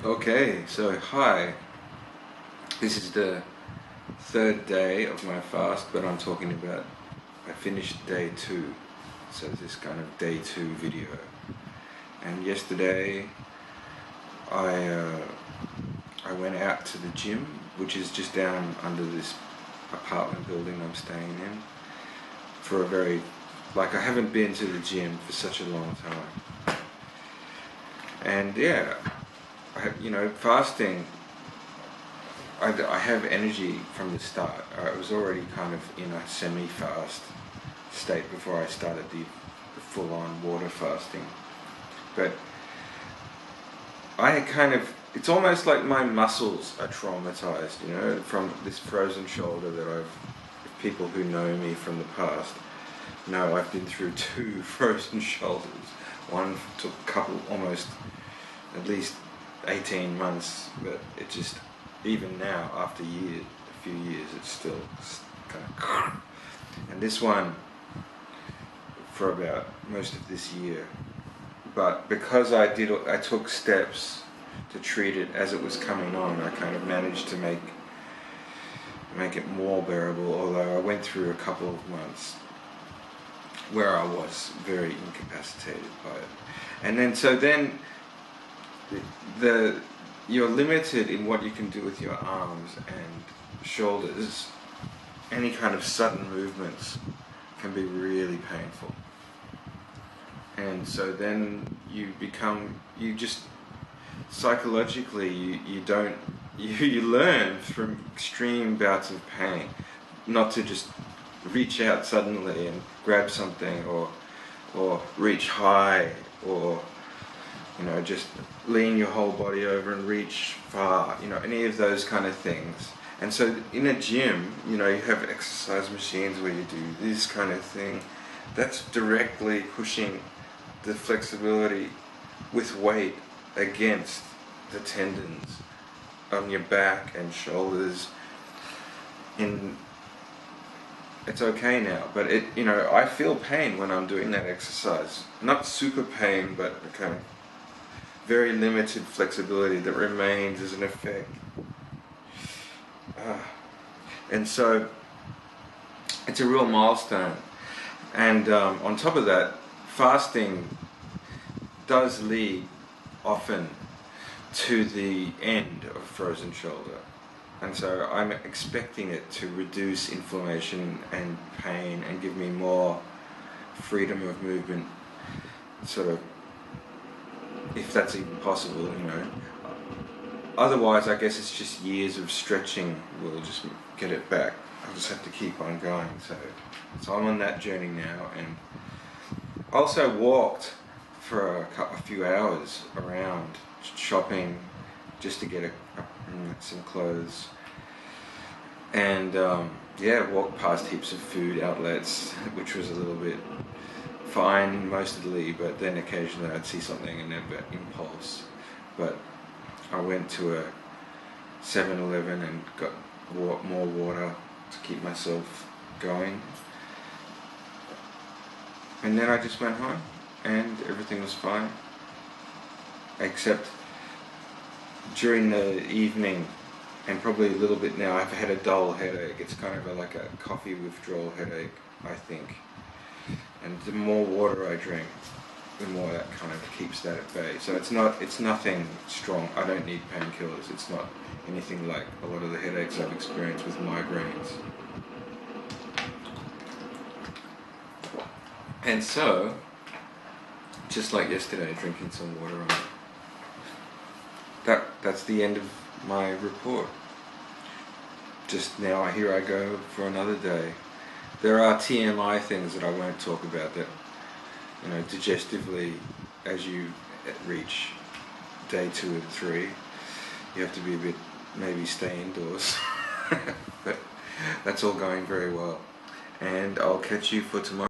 Okay, so hi. This is the third day of my fast, but I'm talking about I finished day 2. So this kind of day 2 video. And yesterday I went out to the gym, which is just down under this apartment building I'm staying in, for a very, I haven't been to the gym for such a long time. And yeah, fasting, I have energy from the start. I was already kind of in a semi-fast state before I started the full-on water fasting. But it's almost like my muscles are traumatized, from this frozen shoulder that people who know me from the past know I've been through 2 frozen shoulders. One took almost at least 18 months, but it just, even now, after a few years, it's still kind of, and this one for about most of this year. But because I took steps to treat it as it was coming on, I kind of managed to make it more bearable, although I went through a couple of months where I was very incapacitated by it. And then you're limited in what you can do with your arms and shoulders. Any kind of sudden movements can be really painful. And so then you just psychologically you learn from extreme bouts of pain not to just reach out suddenly and grab something, or reach high, or just lean your whole body over and reach far, any of those kind of things. And so in a gym, you have exercise machines where you do this kind of thing. That's directly pushing the flexibility with weight against the tendons on your back and shoulders. It's okay now, but I feel pain when I'm doing that exercise. Not super pain, but kind of very limited flexibility that remains as an effect. And so it's a real milestone. And on top of that, fasting does lead often to the end of frozen shoulder. And so I'm expecting it to reduce inflammation and pain and give me more freedom of movement, sort of, if that's even possible, Otherwise, I guess it's just years of stretching will just get it back. I'll just have to keep on going. So I'm on that journey now, and also walked for a few hours around shopping just to get some clothes, and walked past heaps of food outlets, which was a little bit fine mostly, but then occasionally I'd see something and then impulse. But I went to a 7-Eleven and got more water to keep myself going, and then I just went home and everything was fine, except during the evening, and probably a little bit now, I've had a dull headache. It's kind of like a coffee withdrawal headache, I think. And the more water I drink, the more that kind of keeps that at bay. So it's nothing strong. I don't need painkillers. It's not anything like a lot of the headaches I've experienced with migraines. And so, just like yesterday, drinking some water on it. That's the end of my report. Just now, here I go for another day. There are TMI things that I won't talk about that, digestively, as you reach day 2 and 3, you have to be maybe stay indoors. But that's all going very well. And I'll catch you for tomorrow.